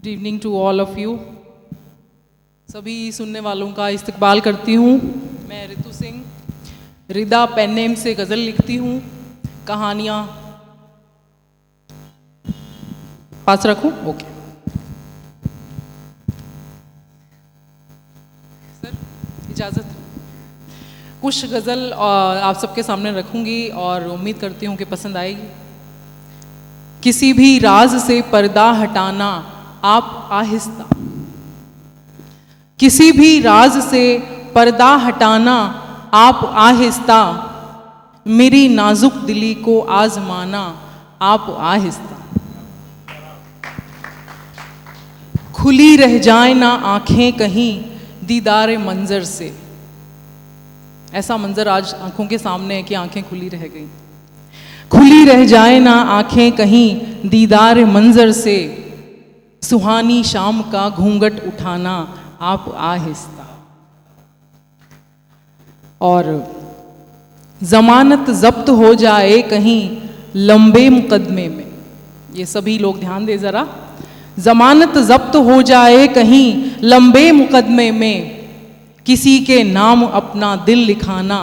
Good evening to all of you. सभी सुनने वालों का इस्तकबाल करती हूँ। मैं रितु सिंह रिदा पेन नेम से गज़ल लिखती हूँ, कहानियाँ। पास रखूँ? ओके सर, इजाज़त। कुछ गज़ल आप सबके सामने रखूँगी और उम्मीद करती हूँ कि पसंद आएगी। किसी भी राज से पर्दा हटाना आप आहिस्ता, किसी भी राज से पर्दा हटाना आप आहिस्ता, मेरी नाजुक दिली को आजमाना आप आहिस्ता। खुली रह जाए ना आंखें कहीं दीदार मंजर से। ऐसा मंजर आज आंखों के सामने है कि आंखें खुली रह गई। खुली रह जाए ना आंखें कहीं दीदार मंजर से, सुहानी शाम का घूंघट उठाना आप आहिस्ता। और जमानत जब्त हो जाए कहीं लंबे मुकदमे में। ये सभी लोग ध्यान दे जरा। जमानत जब्त हो जाए कहीं लंबे मुकदमे में, किसी के नाम अपना दिल लिखाना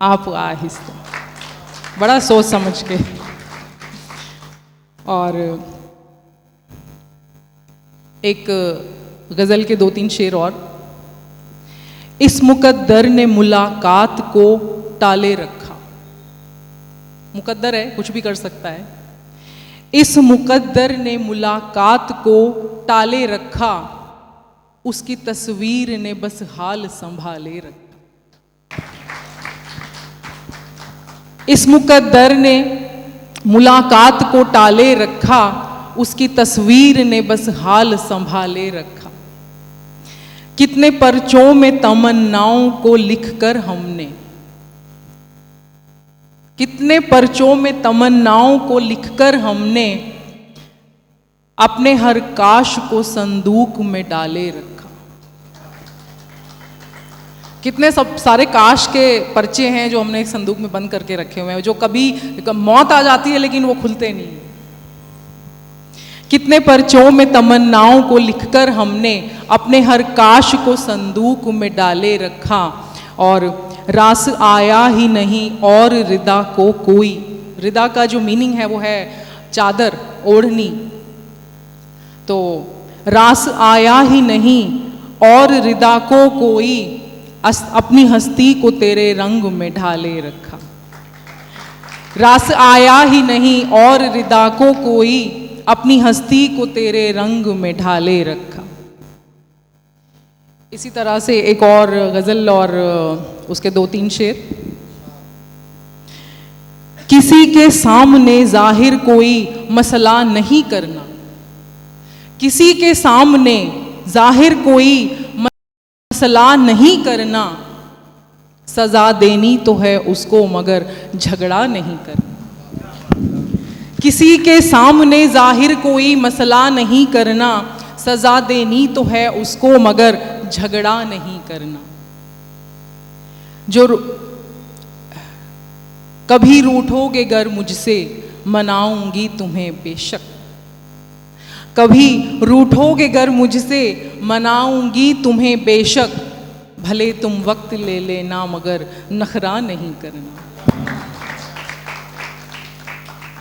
आप आहिस्ता। बड़ा सोच समझ के। और एक गज़ल के 2-3 शेर और। इस मुकद्दर ने मुलाकात को टाले रखा। मुकद्दर है, कुछ भी कर सकता है। इस मुकद्दर ने मुलाकात को टाले रखा, उसकी तस्वीर ने बस हाल संभाले रखा। इस मुकद्दर ने मुलाकात को टाले रखा, उसकी तस्वीर ने बस हाल संभाले रखा। कितने पर्चों में तमन्नाओं को लिखकर हमने, कितने पर्चों में तमन्नाओं को लिखकर हमने, अपने हर काश को संदूक में डाले रखा। कितने सब सारे काश के पर्चे हैं जो हमने एक संदूक में बंद करके रखे हुए हैं, जो कभी मौत आ जाती है लेकिन वो खुलते नहीं। कितने पर्चों में तमन्नाओं को लिखकर हमने अपने हर काश को संदूक में डाले रखा। और रास आया ही नहीं और रिदा को कोई। रिदा का जो मीनिंग है वो है चादर, ओढ़नी। तो रास आया ही नहीं और रिदा को कोई, अपनी हस्ती को तेरे रंग में ढाले रखा। रास आया ही नहीं और रिदा को कोई, अपनी हस्ती को तेरे रंग में ढाले रखा। इसी तरह से एक और गज़ल और उसके 2-3 शेर। किसी के सामने जाहिर कोई मसला नहीं करना, किसी के सामने जाहिर कोई मसला नहीं करना, सजा देनी तो है उसको मगर झगड़ा नहीं करना। किसी के सामने जाहिर कोई मसला नहीं करना, सजा देनी तो है उसको मगर झगड़ा नहीं करना। जो कभी रूठोगे गर मुझसे मनाऊंगी तुम्हें बेशक, कभी रूठोगे गर मुझसे मनाऊंगी तुम्हें बेशक, भले तुम वक्त ले लेना मगर नखरा नहीं करना।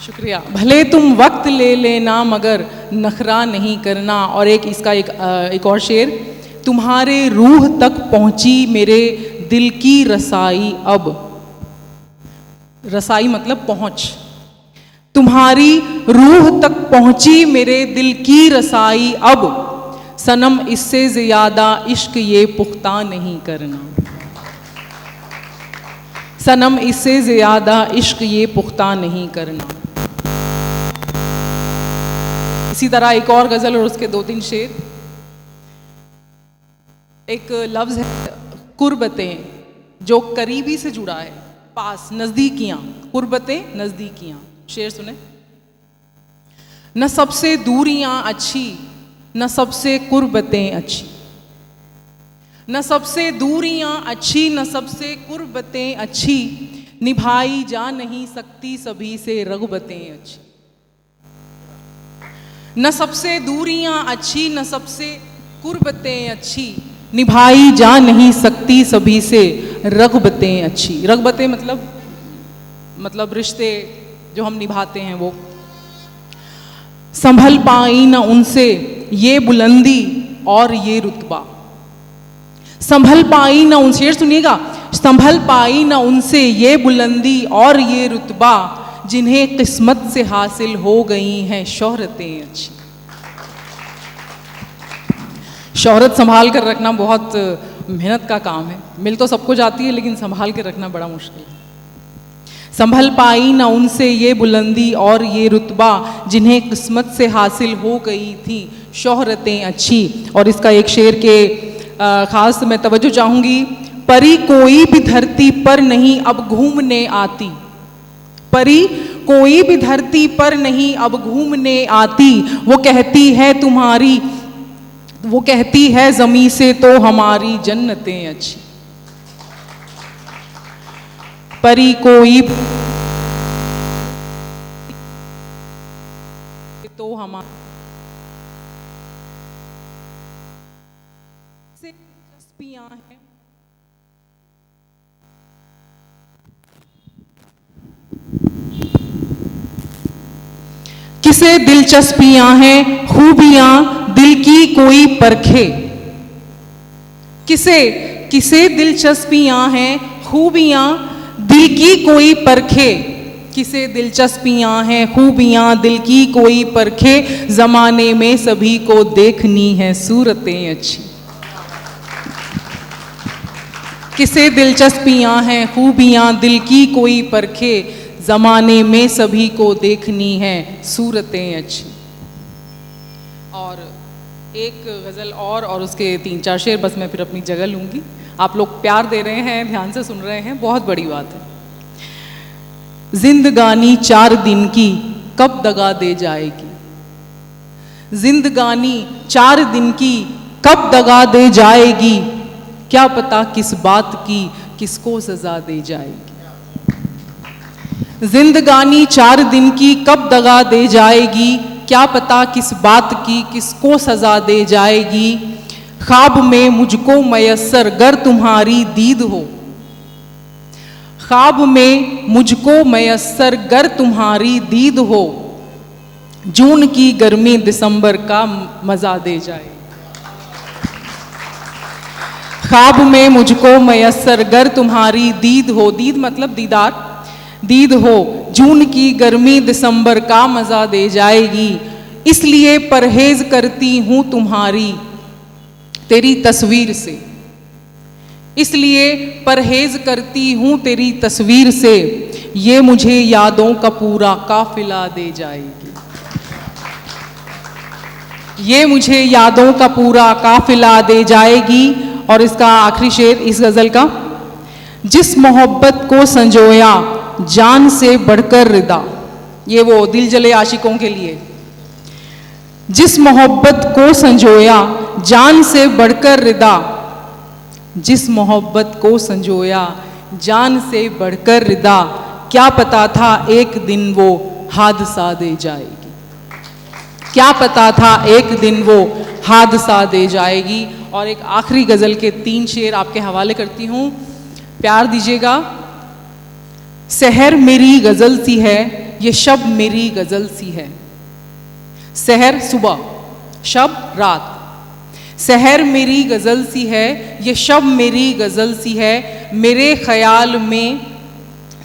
शुक्रिया। भले तुम वक्त ले लेना मगर नखरा नहीं करना। और एक इसका एक और शेर। तुम्हारे रूह तक पहुंची मेरे दिल की रसाई अब। रसाई मतलब पहुंच। तुम्हारी रूह तक पहुंची मेरे दिल की रसाई अब, सनम इससे ज्यादा इश्क ये पुख्ता नहीं करना। सनम इससे ज्यादा इश्क ये पुख्ता नहीं करना। इसी तरह एक और गज़ल और उसके 2-3 शेर। एक लफ्ज़ है कुर्बतें, जो करीबी से जुड़ा है, पास, नज़दीकियाँ। कुर्बतें, नज़दीकियाँ। शेर सुने। न सबसे दूरियाँ अच्छी, न सबसे कुर्बतें अच्छी, न सबसे दूरियाँ अच्छी, न सबसे कुर्बतें अच्छी, निभाई जा नहीं सकती सभी से रग़बतें अच्छी। न सबसे दूरियां अच्छी न सबसे कुर्बतें अच्छी, निभाई जा नहीं सकती सभी से रग़बतें अच्छी। रग़बतें मतलब रिश्ते जो हम निभाते हैं वो। संभल पाई न उनसे ये बुलंदी और ये रुतबा, संभल पाई न उन, शेर सुनिएगा, संभल पाई न उनसे ये बुलंदी और ये रुतबा, जिन्हें किस्मत से हासिल हो गई हैं शोहरतें अच्छी। शोहरत संभाल कर रखना बहुत मेहनत का काम है। मिल तो सबको जाती है लेकिन संभाल के रखना बड़ा मुश्किल है। संभल पाई न उनसे ये बुलंदी और ये रुतबा, जिन्हें किस्मत से हासिल हो गई थी शोहरतें अच्छी। और इसका एक शेर के खास मैं तवज्जो चाहूँगी। परी कोई भी धरती पर नहीं अब घूमने आती, परी कोई भी धरती पर नहीं अब घूमने आती, वो कहती है तुम्हारी, वो कहती है ज़मीं से तो हमारी जन्नतें अच्छी। परी कोई तो हमारी से दिलचस्पियां हैं, किसे दिलचस्पियां हैं खूबियां दिल की कोई परखे, किसे किसे दिलचस्पियां हैं खूबियां दिल की कोई परखे, किसे दिलचस्पियां हैं खूबियां दिल की कोई परखे, ज़माने में सभी को देखनी है सूरतें अच्छी। किसे दिलचस्पियां हैं खूबियां दिल की कोई परखे, ज़माने में सभी को देखनी है सूरतें अच्छी। और एक गज़ल और उसके 3-4 शेर बस मैं फिर अपनी जगह लूँगी। आप लोग प्यार दे रहे हैं, ध्यान से सुन रहे हैं, बहुत बड़ी बात है। जिंदगानी 4 दिन की कब दगा दे जाएगी, जिंदगानी 4 दिन की कब दगा दे जाएगी, क्या पता किस बात की किसको सजा दे जाएगी। जिंदगानी 4 दिन की कब दगा दे जाएगी, क्या पता किस बात की किसको सजा दे जाएगी। ख्वाब में मुझको मयस्सर गर तुम्हारी दीद हो, ख्वाब में मुझको मयस्सर गर तुम्हारी दीद हो, जून की गर्मी दिसंबर का मजा दे जाए। ख्वाब में मुझको मयस्सर गर तुम्हारी दीद हो, दीद मतलब दीदार, दीद हो, जून की गर्मी दिसंबर का मजा दे जाएगी। इसलिए परहेज करती हूँ तुम्हारी तेरी तस्वीर से, इसलिए परहेज करती हूँ तेरी तस्वीर से, ये मुझे यादों का पूरा काफिला दे जाएगी। ये मुझे यादों का पूरा काफिला दे जाएगी। और इसका आखिरी शेर इस गज़ल का, जिस मोहब्बत को संजोया जान से बढ़कर रिदा, ये वो दिल जले आशिकों के लिए। जिस मोहब्बत को संजोया जान से बढ़कर रिदा, जिस मोहब्बत को संजोया जान से बढ़कर रिदा, क्या पता था एक दिन वो हादसा दे जाएगी, क्या पता था एक दिन वो हादसा दे जाएगी। और एक आखिरी गज़ल के 3 शेर आपके हवाले करती हूँ, प्यार दीजिएगा। सहर मेरी गज़ल सी है, ये शब मेरी गज़ल सी है। सहर सुबह, शब रात। सहर मेरी गज़ल सी है, ये शब मेरी गज़ल सी है, मेरे ख्याल में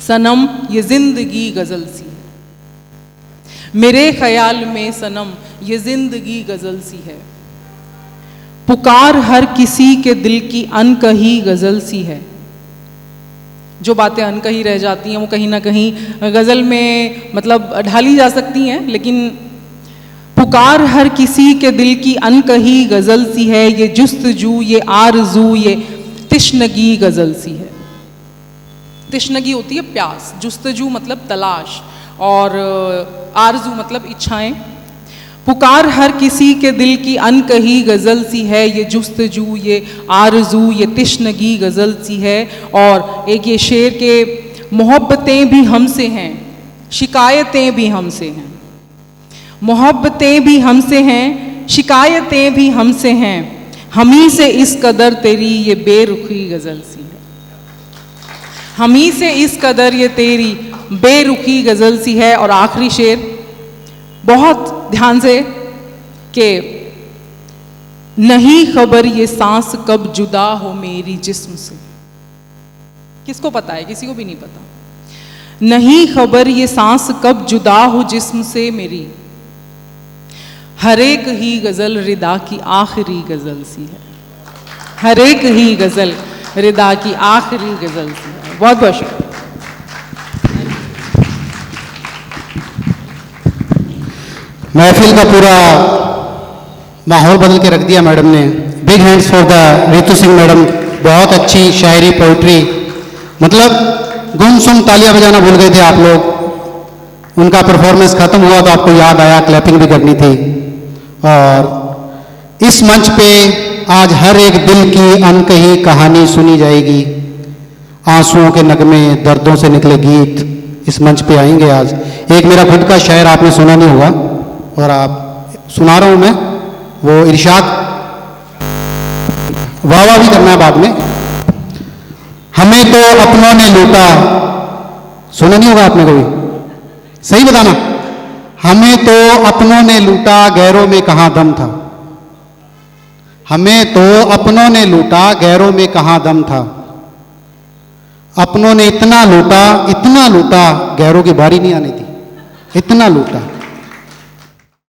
सनम ये ज़िंदगी गज़ल सी है, मेरे ख्याल में सनम ये ज़िंदगी गज़ल सी है। पुकार हर किसी के दिल की अनकही गज़ल सी है। जो बातें अनकही रह जाती हैं वो कहीं ना कहीं गज़ल में मतलब ढाली जा सकती हैं, लेकिन पुकार हर किसी के दिल की अनकही गज़ल सी है, ये जुस्तजू ये आरज़ू ये तिश्नगी गज़ल सी है। तिश्नगी होती है प्यास, जुस्तजू मतलब तलाश, और आरज़ू मतलब इच्छाएं। पुकार हर किसी के दिल की अनकही गज़ल सी है, ये जुस्तजू ये आरज़ू ये तिश्नगी गज़ल सी है। और एक ये शेर के, मोहब्बतें भी हमसे हैं शिकायतें भी हमसे हैं, मोहब्बतें भी हमसे हैं, शिकायतें भी हमसे हैं, हमी से इस कदर तेरी ये बेरुखी गज़ल सी है। हमी से इस कदर ये तेरी बेरुखी गज़ल सी है। और आखिरी शेर बहुत ध्यान से कि नहीं खबर ये सांस कब जुदा हो मेरी जिस्म से। किसको पता है? किसी को भी नहीं पता। नहीं खबर ये सांस कब जुदा हो जिस्म से मेरी, हर एक ही गज़ल रिदा की आखिरी गज़ल सी है। हर एक ही गज़ल रिदा की आखिरी गज़ल सी है। बहुत बहुत शुक्रिया। महफिल का पूरा माहौल बदल के रख दिया मैडम ने। Big hands for the Ritu Singh madam. बहुत अच्छी शायरी, पोइट्री, मतलब गुमसुम तालियां बजाना भूल गए थे आप लोग। उनका परफॉर्मेंस खत्म हुआ तो आपको याद आया क्लैपिंग भी करनी थी। और इस मंच पे आज हर एक दिल की अनकही कहानी सुनी जाएगी। आंसुओं के नगमे, दर्दों से निकले गीत इस मंच पे आएंगे आज। एक मेरा खुद का शायर आपने सुना नहीं होगा और आप सुना रहा हूं मैं, वो इरशाद, वाह वाह भी करना है बाद में। हमें तो अपनों ने लूटा, सुना नहीं होगा आपने कभी, सही बताना। हमें तो अपनों ने लूटा, गैरों में कहां दम था। हमें तो अपनों ने लूटा, गैरों में कहां दम था। अपनों ने इतना लूटा, गैरों की बारी नहीं आनी थी, इतना लूटा।